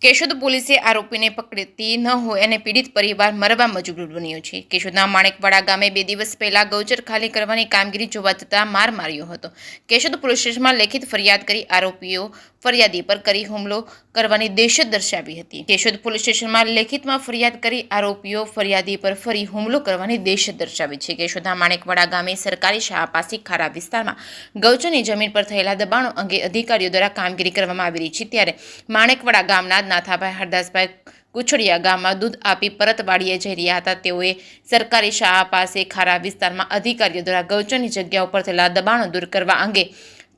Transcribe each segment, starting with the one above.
કેશોદ પોલીસે આરોપીને પકડતી ન હોય અને પીડિત પરિવાર મરવા મજબૂર બન્યો છે. કેશોદના માણેકવાડા ગામે 2 દિવસ પહેલા ગૌચર ખાલી કરવાની કામગીરી જોવા જતાં માર માર્યો હતો. કેશોદ પોલીસ સ્ટેશનમાં લેખિત ફરિયાદ કરી આરોપીઓ ફરિયાદી પર કરી હુમલો કરવાની દહેશત દર્શાવી હતી. કેશોદ પોલીસ સ્ટેશનમાં લેખિતમાં ફરિયાદ કરી આરોપીઓ ફરિયાદી પર ફરી હુમલો કરવાની દહેશત દર્શાવી છે. કેશોદના માણેકવાડા ગામે સરકારી શાળા પાસે ખારા વિસ્તારમાં ગૌચરની જમીન પર થયેલા દબાણો અંગે અધિકારીઓ દ્વારા કામગીરી કરવામાં આવી રહી છે. ત્યારે માણેકવાડા ગામના નાથાભાઈ હરદાસભાઈ કુછડિયા ગામમાં દૂધ આપી પરત વાડીએ જઈ રહ્યા હતા. તેઓએ સરકારી શાળા પાસે ખારા વિસ્તારમાં અધિકારીઓ દ્વારા ગૌચરની જગ્યા ઉપર થયેલા દબાણો દૂર કરવા અંગે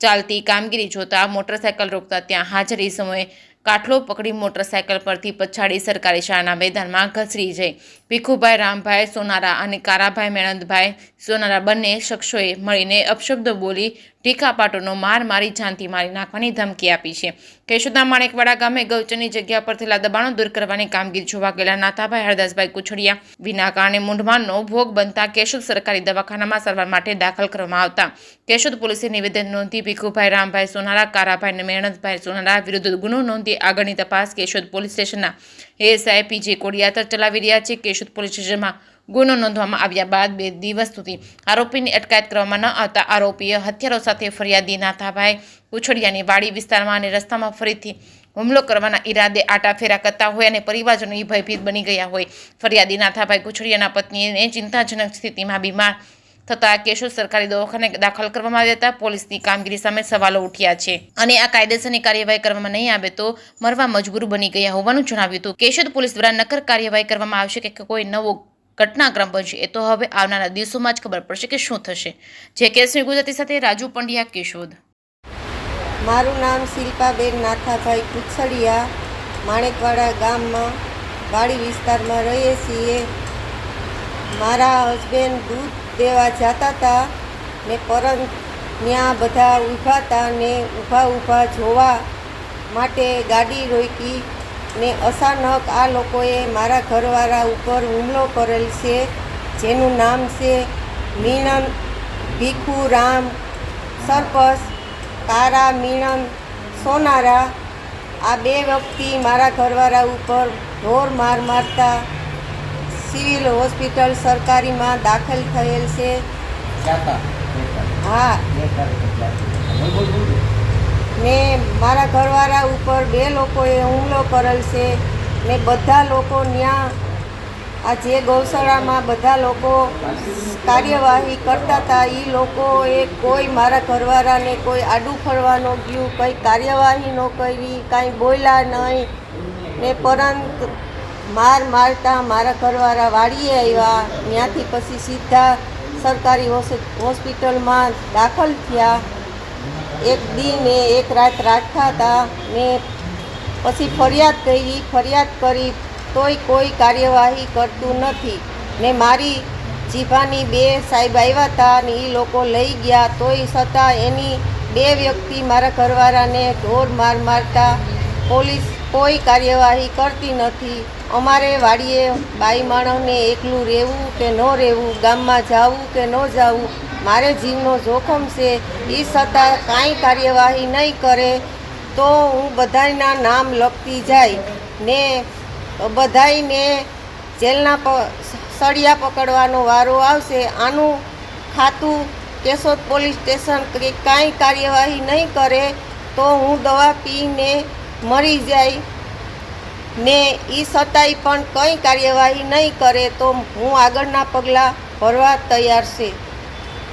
ચાલતી કામગીરી જોતા મોટરસાયકલ રોકતા ત્યાં હાજર ઇસમોએ કાટલો પકડી મોટરસાયકલ પરથી પછાડી સરકારી શાળાના મેદાનમાં ઘસરી જઈ ભીખુભાઈ રામભાઈ સોનારા અને કારાભાઈ મેણંદભાઈ સોનારા બંને શખ્સોએ મળીને અપશબ્દો બોલી ટીકાપાટોનો માર મારી જાનથી મારી નાખવાની ધમકી આપી છે. કેશોદના માણેકવાડા ગામે ગૌચરની જગ્યા પર થયેલા દબાણો દૂર કરવાની કામગીરી જોવા ગયેલા નાથાભાઈ હરદાસભાઈ કુછડિયા વિના કારણે મૂંઢમાનનો ભોગ બનતા કેશોદ સરકારી દવાખાનામાં સારવાર માટે દાખલ કરવામાં આવતા કેશોદ પોલીસે નિવેદન નોંધી ભીખુભાઈ રામભાઈ સોનારા કારાભાઈ મેણંદભાઈ સોનારા વિરુદ્ધ ગુનો નોંધી આગળની તપાસ કેશોદ પોલીસ સ્ટેશનના એએસઆઈ પીજે કોડિયાતર ચલાવી રહ્યા છે. કેશોદ પોલીસ સ્ટેશનમાં ગુનો નોંધવામાં આવ્યા બાદ 2 દિવસ સુધી આરોપીની અટકાયત કરવામાં ન આવતા આરોપીએ હથિયારો સાથે ફરિયાદી નાથાભાઈ કુછડિયાની વાડી વિસ્તારમાં અને રસ્તામાં ફરીથી હુમલો કરવાના ઈરાદે આટાફેરા કરતા હોય અને પરિવારજનો ભયભીત બની ગયા હોય. ફરિયાદી નાથાભાઈ કુછડિયાના પત્નીને ચિંતાજનક સ્થિતિમાં બીમાર થતાં કેશોદ સરકારી દવાખાને દાખલ કરવામાં આવ્યા હતા. પોલીસની કામગીરી સામે સવાલો ઉઠ્યા છે અને આ કાયદેસરની કાર્યવાહી કરવામાં નહીં આવે તો મરવા મજબૂર બની ગયા હોવાનું જણાવ્યું હતું. કેશોદ પોલીસ દ્વારા નક્કર કાર્યવાહી કરવામાં આવશે કે કોઈ નવો ઘટનાક્રમ બનશે એ તો હવે આવનારા દિવસોમાં જ ખબર પડશે કે શું થશે. જે કેસની ગુજરાતી સાથે રાજુ પંડ્યા, કેશોદ. મારું નામ શિલ્પાબેન નાથાભાઈ કુછડિયા, માણેકવાડા ગામમાં વાડી વિસ્તારમાં રહીએ છીએ. મારા હસબેન્ડ દૂધ દેવા જતા હતા ને પરત ત્યાં બધા ઊભા હતા ને ઊભા જોવા માટે ગાડી રોકી ને અચાનક આ લોકોએ મારા ઘરવાળા ઉપર હુમલો કરેલ છે, જેનું નામ છે મીણન ભીખુ રામ સરપસ કારા મીણન સોનારા. આ 2 વ્યક્તિ મારા ઘરવાળા ઉપર ઢોર માર મારતા સિવિલ હોસ્પિટલ સરકારીમાં દાખલ થયેલ છે. હા, ને મારા ઘરવાળા ઉપર 2 લોકોએ હુમલો કરેલ છે ને બધા લોકો ત્યાં આ જે ગૌશાળામાં બધા લોકો કાર્યવાહી કરતા હતા એ લોકોએ કોઈ મારા ઘરવાળાને કોઈ આડું ફરવાનો ગયું, કંઈ કાર્યવાહી ન કરી, કાંઈ બોલ્યા નહીં ને પરંતુ મારતા મારા ઘરવાળા વાડીએ આવ્યા. ત્યાંથી પછી સીધા સરકારી હોસ્પિટલમાં દાખલ થયા. 1 દી ને 1 રાત રાખ્યા હતા ને પછી ફરિયાદ કરી તોય કોઈ કાર્યવાહી કરતું નથી ને મારી જીભાની 2 સાહેબ આવ્યા હતા ને એ લોકો લઈ ગયા. તોય છતાં એની 2 વ્યક્તિ મારા ઘરવાળાને ઢોર મારતા પોલીસ કોઈ કાર્યવાહી કરતી નથી. અમારે વાડીએ બાઈ માણસને એકલું રહેવું કે ન રહેવું, ગામમાં જવું કે ન જવું, મારે જીવનો જોખમ છે. એ છતાં કાંઈ કાર્યવાહી નહીં કરે તો હું બધાના નામ લખતી જાય ને બધાને જેલના સળિયા પકડવાનો વારો આવશે. આનું ખાતું કેશોદ પોલીસ સ્ટેશન કે કાંઈ કાર્યવાહી નહીં કરે તો હું દવા પીને મરી જાય ને એ છતાંય પણ કંઈ કાર્યવાહી નહીં કરે તો હું આગળના પગલાં ભરવા તૈયાર છે.